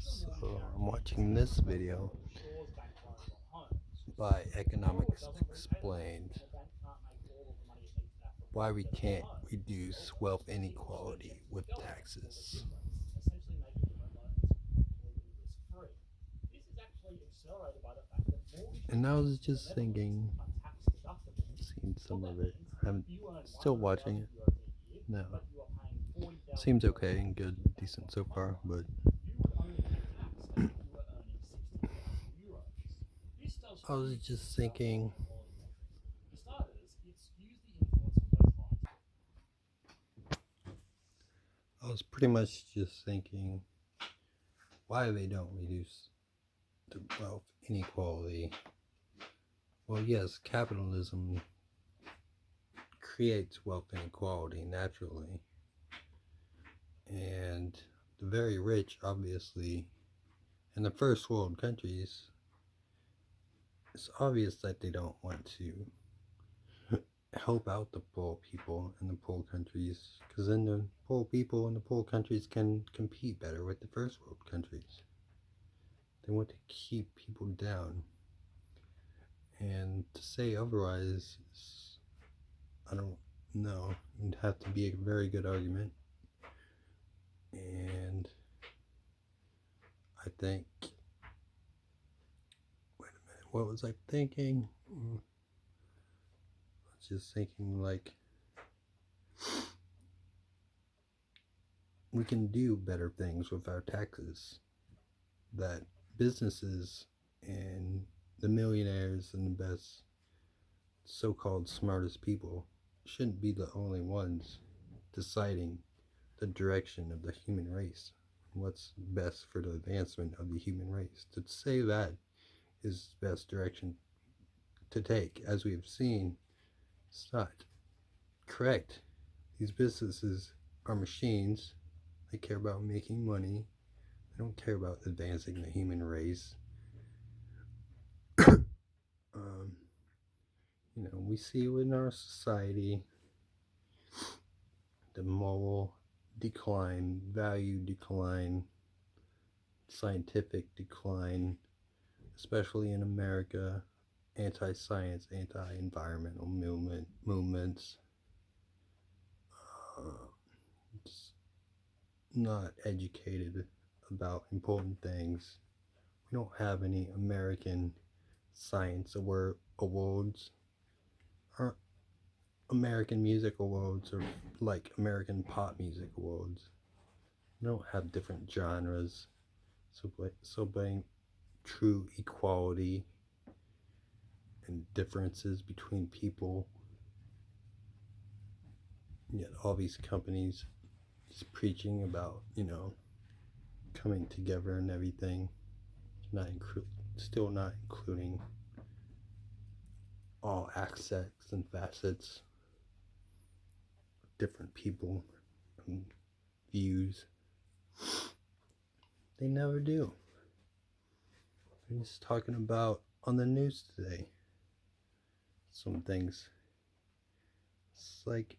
So I'm watching this video by Economics Explained why we can't reduce wealth inequality with taxes. And I was just thinking, seen some of it. I'm still watching it. No. Seems okay and good, decent so far, but I was just thinking, I was pretty much just thinking why they don't reduce the wealth inequality. Well, yes, capitalism creates wealth inequality naturally, and the very rich, obviously, in the first world countries, it's obvious that they don't want to help out the poor people in the poor countries, because then the poor people in the poor countries can compete better with the first world countries. They want to keep people down, and to say otherwise is, I don't know, it'd have to be a very good argument. And I think, wait a minute, what was I thinking? I was just thinking, like, we can do better things with our taxes, that businesses and the millionaires and the best so-called smartest people shouldn't be the only ones deciding the direction of the human race, what's best for the advancement of the human race. To say that is the best direction to take, as we've seen, it's not correct. These businesses are machines. They care about making money. They don't care about advancing the human race. We see in our society the moral decline, value decline, scientific decline, especially in America, anti-science, anti-environmental movements, just not educated about important things. We don't have any American science awards or American music awards, or like American pop music awards. We don't have different genres, so bring true equality and differences between people. Yet all these companies just preaching about, coming together and everything, still not including all aspects and facets of different people and views. They never do. They're just talking about on the news today some things. It's like,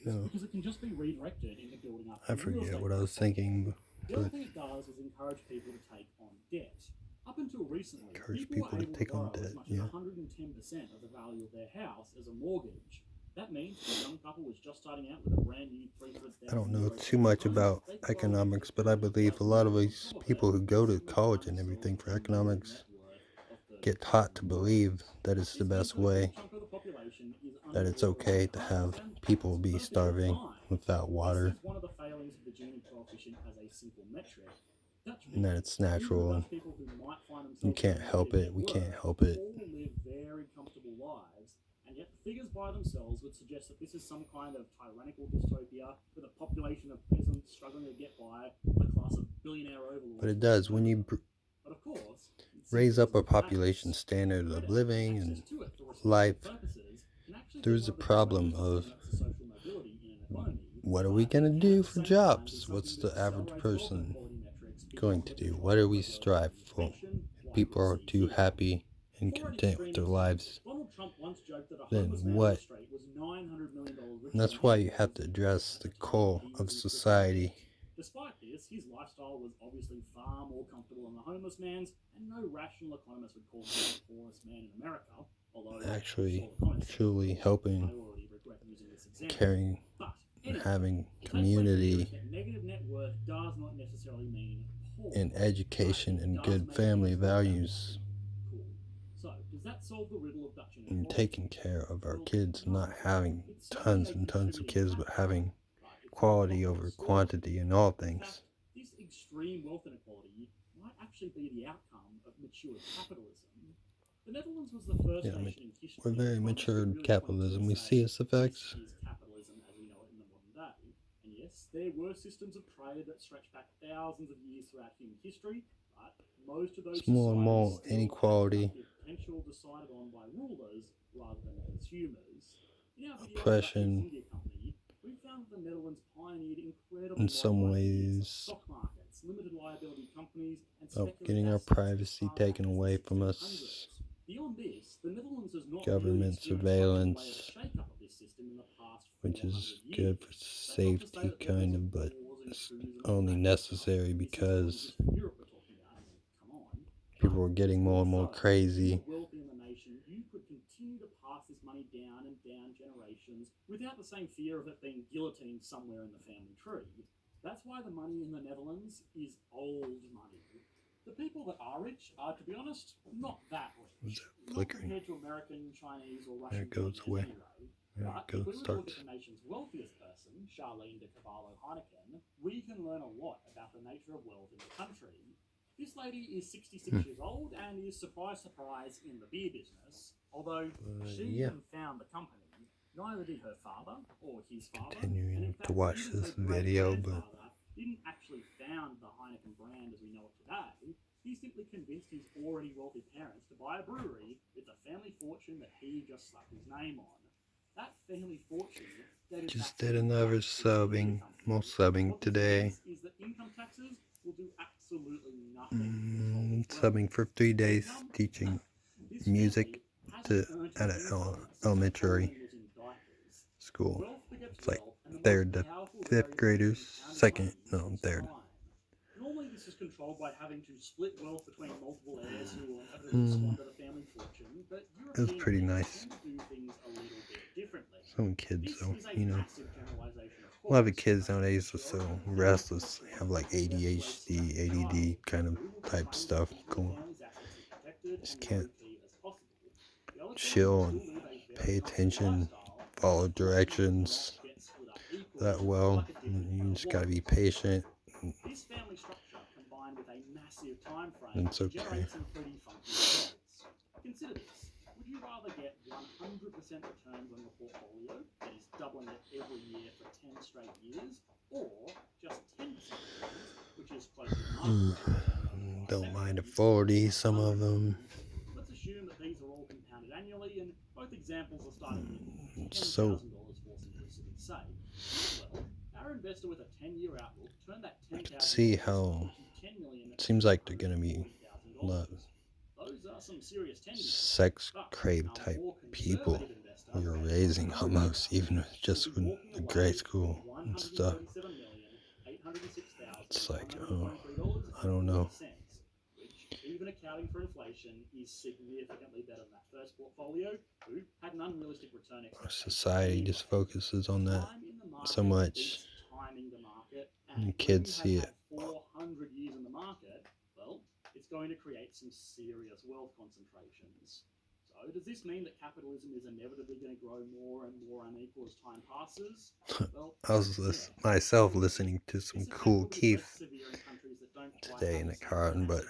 because it can just be redirected into building up. I forget what I was thinking. The other thing it does is encourage people to take on debt. Up until recently, people were able to borrow as much as 110% of the value of their house as a mortgage. That means a young couple was just starting out with a brand new $300,000. I don't know too much about economics, but I believe a lot of these people who go to college and everything for economics get taught to believe that it's the best way, that it's okay to have people be starving without water, and that it's natural. You can't help it. We can't help it. And yet the figures by themselves would suggest that this is some kind of tyrannical dystopia with a population of peasants struggling to get by with a class of billionaire overlords. But it does. When you raise up a population standard of living and life, there's a problem of what are we going to do for jobs? What's the average person going to do? What do we strive for? If people are too happy and content with their lives, then what? And that's why you have to address the core of society this, his lifestyle was obviously far more comfortable than the homeless man's, and no rational economist would call him the poorest man in America. Although, actually, the comments truly helping, I already regret using this example. caring, But and anyway, having the community that negative net worth does not necessarily mean poor. and education and good family values. Cool. So, does that solve the riddle of Dutch And inequality? taking care of our kids, not having It's tons certainly a and tons of contributing kids, but factor, having but it's not quality the over source. quantity in all In things. fact, this extreme wealth inequality might actually be the outcome of mature capitalism. The Netherlands was the first nation in history. We're very matured really capitalism. We see its effects. This is capitalism as we know it in the modern day. And yes, there were systems of trade that stretch back thousands of years throughout human history, but most of those It's more and more inequality, potential decided on by rulers rather than consumers. In our video oppression. India Company, we found that the Netherlands pioneered incredible In some ways, stock markets, limited liability companies, and getting our privacy taken away from us. Beyond this, the Netherlands has not Government surveillance, which is good for safety, kind of, but it's only necessary because people are getting more and more crazy. You could continue to pass this money down and down generations without the same fear of it being guillotined somewhere in the family tree. That's why the money in the Netherlands is old money. The people that are rich are, to be honest, not that rich. Not compared to American, Chinese, or Russian. There it goes away. There it goes. If we look at the nation's wealthiest person, Charlene de Cavallo Heineken, we can learn a lot about the nature of wealth in the country. This lady is 66 years old and is, surprise, surprise, in the beer business. Although she even found the company, neither did her father or his father. Continuing to watch this video, but didn't actually found the Heineken brand as we know it today. He simply convinced his already wealthy parents to buy a brewery with the family fortune that he just slapped his name on. That family fortune just did another more subbing today. Is that income taxes will do absolutely nothing. Subbing for 3 days, teaching music at an elementary school. It's like third to fifth graders, third. Normally this is controlled by having to split wealth between multiple heirs who will inevitably squander the family fortune, but it was pretty nice. do things a little bit differently. Some kids, though, a lot of kids nowadays are so restless. They have like ADHD, ADD kind of type stuff going. Just can't chill and pay attention, follow directions that well. You just gotta be patient. This family structure combined with a massive time frame it's okay. generates some pretty funky results. Consider this. Would you rather get 100% returns on your portfolio, that is doubling it every year for 10 straight years, or just 10% returns, which is close to Don't mind a 40, some of them. Let's assume that these are all compounded annually, and both examples are starting with $10,000 So for simplicity's sake. Well, our investor with a 10-year outlook turned that $10,000 see how $10 million. it seems like they're gonna be a lot Those are some serious sex crave type people we were raising almost, even just with the grade school and stuff. It's like, oh, I don't know. Which, even accounting for inflation, is significantly better than that first portfolio, who had an unrealistic return Our society just focuses on that so much. And the kids see it. 400 years in the market, well, it's going to create some serious wealth concentrations. So does this mean that capitalism is inevitably going to grow more and more unequal as time passes? Well, I was myself listening to some cool Keith today in the car, but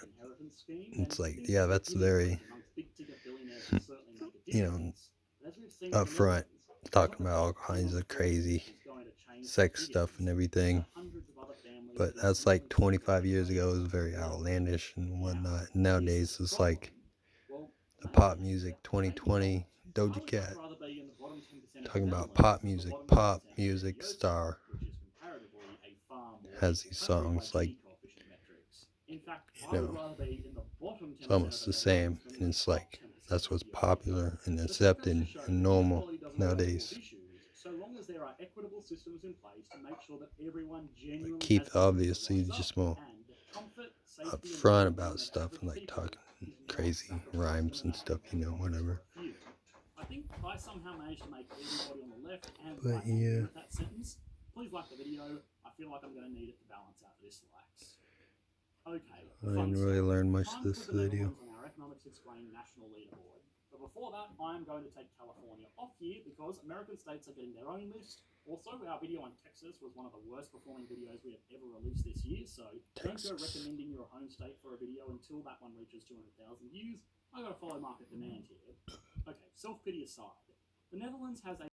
it's like, yeah, that's very, upfront, talking about all kinds of crazy sex stuff and everything. But that's like 25 years ago, it was very outlandish and whatnot. Nowadays, it's like the pop music 2020, Doja Cat, talking about pop music star, has these songs like, it's almost the same, and it's like, that's what's popular and accepted and normal nowadays. So long as there are equitable systems in place to make sure that everyone genuinely Keith has obviously just more and that comfort, safety, and upfront well-being about of stuff and average like people talking is not crazy sacrificed rhymes in and the stuff, name of profits whatever. for a few. I think I somehow managed to make everybody on the left and But right agree yeah, with that sentence. Please like the video. I feel like I'm going to need it to balance out this likes. Okay, I didn't really learn much time this to put the video. Netherlands on our Economics Explained national leaderboard. But before that, I'm going to take California off here because American states are getting their own list. Also, our video on Texas was one of the worst performing videos we have ever released this year, so don't go recommending your home state for a video until that one reaches 200,000 views. I gotta follow market demand here. Okay, self-pity aside, the Netherlands has a